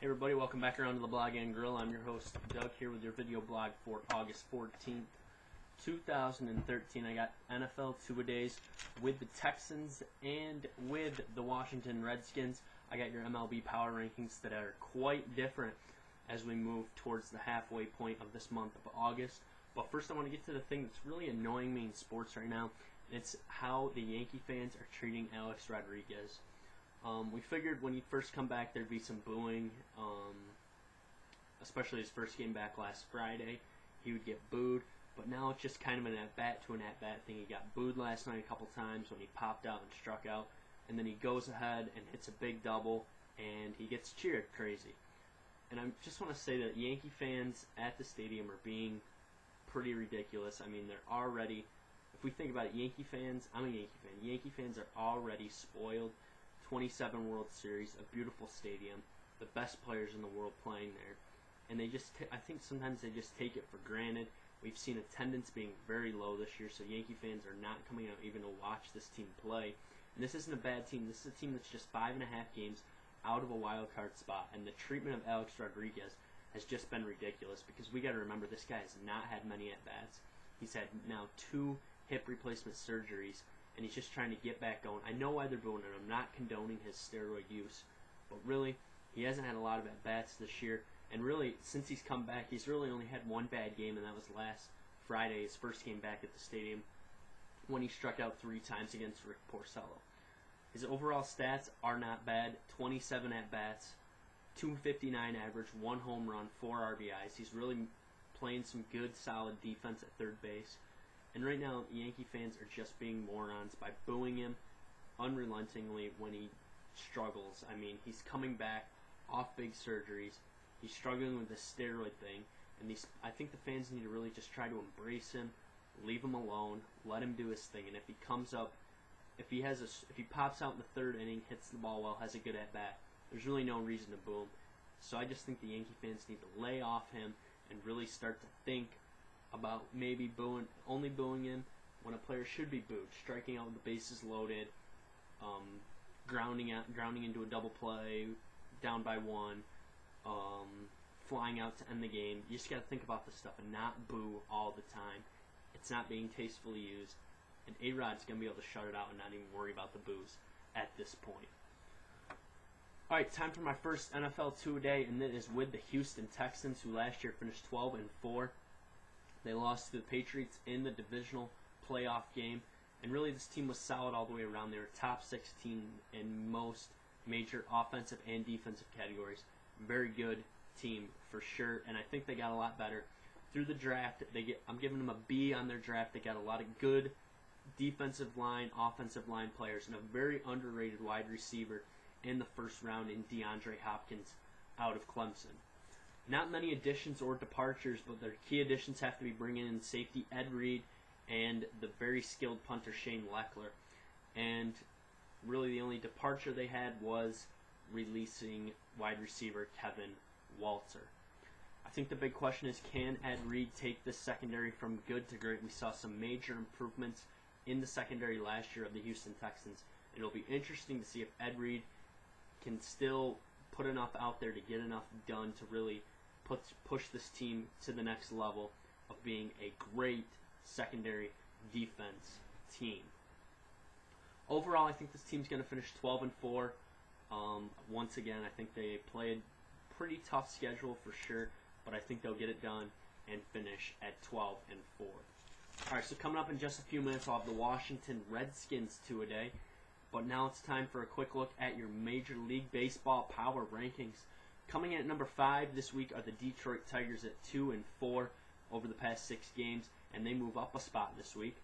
Everybody, welcome back around to the Blog and Grill. I'm your host, Doug, here with your video blog for August 14th, 2013. I got NFL two-a-days with the Texans and with the Washington Redskins. I got your MLB power rankings that are quite different as we move towards the halfway point of this month of August. But first I want to get to the thing that's really annoying me in sports right now. It's how the Yankee fans are treating Alex Rodriguez. We figured when he'd first come back there'd be some booing, especially his first game back last Friday. He would get booed, but now it's just kind of an at-bat to an at-bat thing. He got booed last night a couple times when he popped out and struck out, and then he goes ahead and hits a big double, and he gets cheered crazy. And I just want to say that Yankee fans at the stadium are being pretty ridiculous. I mean, they're already, if we think about it, Yankee fans, I'm a Yankee fan. Yankee fans are already spoiled. 27 World Series, a beautiful stadium, the best players in the world playing there, and they just, I think sometimes they just take it for granted. We've seen attendance being very low this year, so Yankee fans are not coming out even to watch this team play. And this isn't a bad team. This is a team that's just 5.5 games out of a wild card spot, and the treatment of Alex Rodriguez has just been ridiculous because we got to remember this guy has not had many at bats. He's had now 2 hip replacement surgeries, and he's just trying to get back going. I know why they're booing him. I'm not condoning his steroid use, but really, he hasn't had a lot of at-bats this year, and really, since he's come back, he's really only had one bad game, and that was last Friday, his first game back at the stadium, when he struck out 3 times against Rick Porcello. His overall stats are not bad. 27 at-bats, 259 average, 1 home run, 4 RBIs. He's really playing some good, solid defense at third base. And right now, Yankee fans are just being morons by booing him unrelentingly when he struggles. I mean, he's coming back off big surgeries. He's struggling with the steroid thing. And I think the fans need to really just try to embrace him, leave him alone, let him do his thing. And if he comes up, if he pops out in the 3rd inning, hits the ball well, has a good at-bat, there's really no reason to boo him. So I just think the Yankee fans need to lay off him and really start to think about maybe only booing him when a player should be booed, striking out with the bases loaded, grounding into a double play, down by 1, flying out to end the game. You just got to think about this stuff and not boo all the time. It's not being tastefully used, and A-Rod's going to be able to shut it out and not even worry about the boos at this point. All right, time for my first NFL two-a-day, and that is with the Houston Texans, who last year finished 12-4. They lost to the Patriots in the divisional playoff game, and really this team was solid all the way around. They were top 16 in most major offensive and defensive categories. Very good team for sure, and I think they got a lot better through the draft. I'm giving them a B on their draft. They got a lot of good defensive line, offensive line players, and a very underrated wide receiver in the first round in DeAndre Hopkins out of Clemson. Not many additions or departures, but their key additions have to be bringing in safety Ed Reed and the very skilled punter Shane Leckler. And really the only departure they had was releasing wide receiver Kevin Walter. I think the big question is, can Ed Reed take this secondary from good to great? We saw some major improvements in the secondary last year of the Houston Texans. And it'll be interesting to see if Ed Reed can still put enough out there to get enough done to really push this team to the next level of being a great secondary defense team. Overall, I think this team's going to finish 12-4. Once again, I think they play a pretty tough schedule for sure, but I think they'll get it done and finish at 12-4. All right, so coming up in just a few minutes, I'll have the Washington Redskins two-a-day. But now it's time for a quick look at your Major League Baseball power rankings. Coming in at number 5 this week are the Detroit Tigers at 2-4 over the past 6 games, and they move up a spot this week.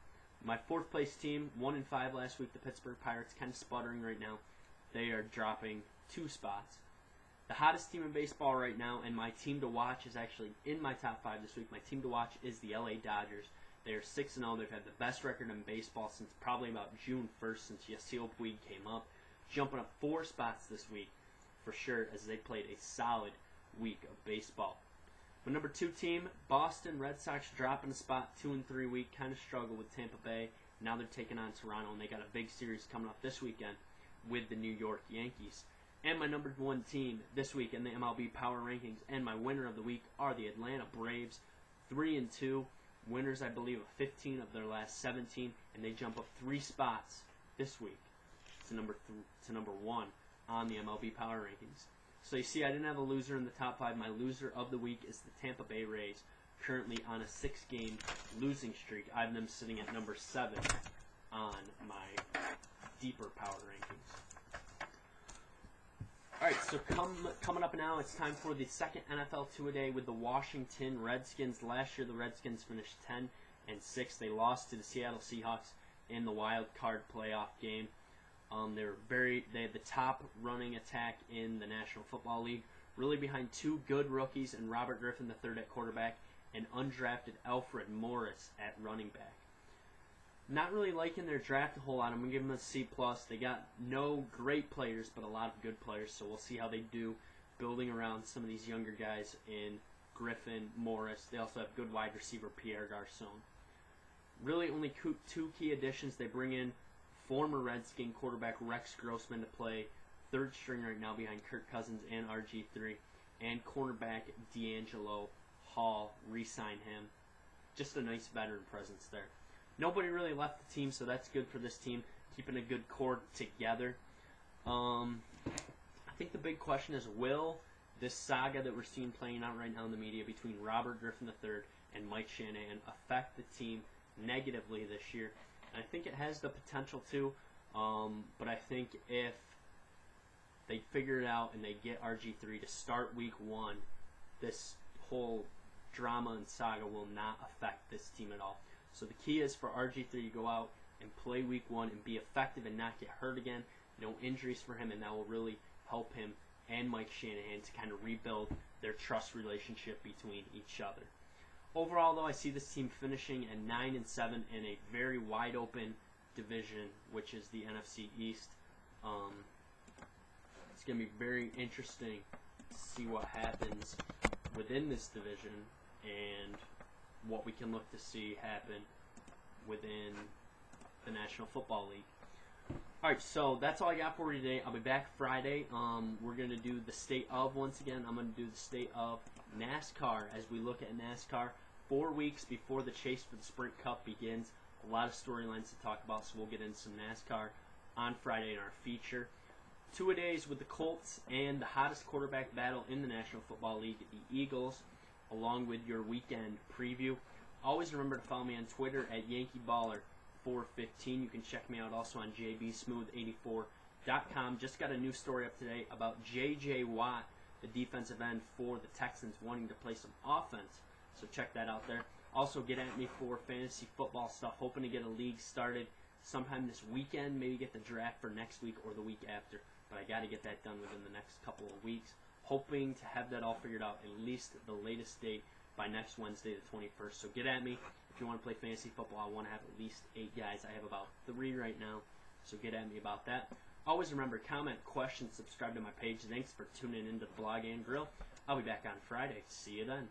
My 4th place team, 1-5 last week, the Pittsburgh Pirates, kind of sputtering right now. They are dropping 2 spots. The hottest team in baseball right now, and my team to watch is actually in my top 5 this week. My team to watch is the LA Dodgers. They are 6-0. They've had the best record in baseball since probably about June 1st, since Yasiel Puig came up, jumping up 4 spots this week for sure, as they played a solid week of baseball. My number 2 team, Boston Red Sox, dropping a spot 2-3 week, kind of struggle with Tampa Bay. Now they're taking on Toronto, and they got a big series coming up this weekend with the New York Yankees. And my number one team this week in the MLB Power Rankings and my winner of the week are the Atlanta Braves, 3-2. Winners, I believe, of 15 of their last 17, and they jump up 3 spots this week to number 1 on the MLB Power Rankings. So you see, I didn't have a loser in the top 5. My loser of the week is the Tampa Bay Rays, currently on a 6-game losing streak. I have them sitting at number 7 on my deeper power rankings. Alright, so coming up now, it's time for the second NFL two-a-day with the Washington Redskins. Last year, the Redskins finished 10-6. They lost to the Seattle Seahawks in the wild card playoff game. They had the top running attack in the National Football League, really behind 2 good rookies and Robert Griffin III at quarterback and undrafted Alfred Morris at running back. Not really liking their draft a whole lot. I'm going to give them a C+. They got no great players, but a lot of good players, so we'll see how they do building around some of these younger guys in Griffin, Morris. They also have good wide receiver Pierre Garçon. Really only 2 key additions. They bring in former Redskin quarterback Rex Grossman to play third string right now behind Kirk Cousins and RG3, and cornerback D'Angelo Hall, re-sign him. Just a nice veteran presence there. Nobody really left the team, so that's good for this team, keeping a good core together. I think the big question is, will this saga that we're seeing playing out right now in the media between Robert Griffin III and Mike Shanahan affect the team negatively this year? And I think it has the potential to, but I think if they figure it out and they get RG3 to start week 1, this whole drama and saga will not affect this team at all. So the key is for RG3 to go out and play week 1 and be effective and not get hurt again. No injuries for him, and that will really help him and Mike Shanahan to kind of rebuild their trust relationship between each other. Overall, though, I see this team finishing at 9-7 in a very wide open division, which is the NFC East. It's going to be very interesting to see what happens within this division and what we can look to see happen within the National Football League. Alright, so that's all I got for you today. I'll be back Friday. We're going to do the state of, once again, I'm going to do the state of NASCAR as we look at NASCAR 4 weeks before the chase for the Sprint Cup begins. A lot of storylines to talk about, so we'll get into some NASCAR on Friday in our feature. 2-a-days with the Colts and the hottest quarterback battle in the National Football League, the Eagles, along with your weekend preview. Always remember to follow me on Twitter at YankeeBaller415. You can check me out also on jbsmooth84.com. Just got a new story up today about J.J. Watt, the defensive end for the Texans, wanting to play some offense. So check that out there. Also, get at me for fantasy football stuff. Hoping to get a league started sometime this weekend. Maybe get the draft for next week or the week after. But I got to get that done within the next couple of weeks. Hoping to have that all figured out at least the latest date by next Wednesday, the 21st. So get at me if you want to play fantasy football. I want to have at least 8 guys. I have about 3 right now. So get at me about that. Always remember, comment, question, subscribe to my page. Thanks for tuning into the Blog and Grill. I'll be back on Friday. See you then.